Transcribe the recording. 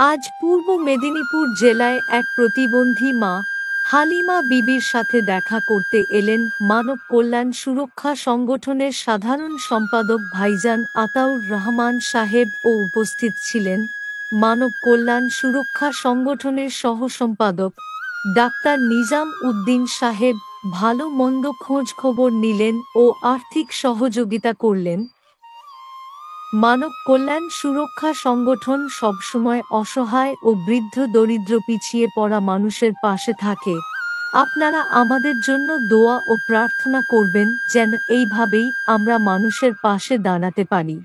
আজ পূর্ব মেদিনীপুর জেলায় এক প্রতিবন্ধী মা হালিমা বিবির সাথে দেখা করতে এলেন মানব কল্যাণ সুরক্ষা সংগঠনের সাধারণ সম্পাদক ভাইজান আতাউর রহমান সাহেব ও উপস্থিত ছিলেন মানব কল্যাণ সুরক্ষা সংগঠনের সহ সম্পাদক ডাক্তার নিজাম উদ্দিন সাহেব। ভালো মন্দ খোঁজ খবর নিলেন ও আর্থিক সহযোগিতা করলেন। মানব কল্যাণ সুরক্ষা সংগঠন সবসময় অসহায় ও বৃদ্ধ দরিদ্র পিছিয়ে পড়া মানুষের পাশে থাকে। আপনারা আমাদের জন্য দোয়া ও প্রার্থনা করবেন যেন এইভাবেই আমরা মানুষের পাশে দাঁড়াতে পারি।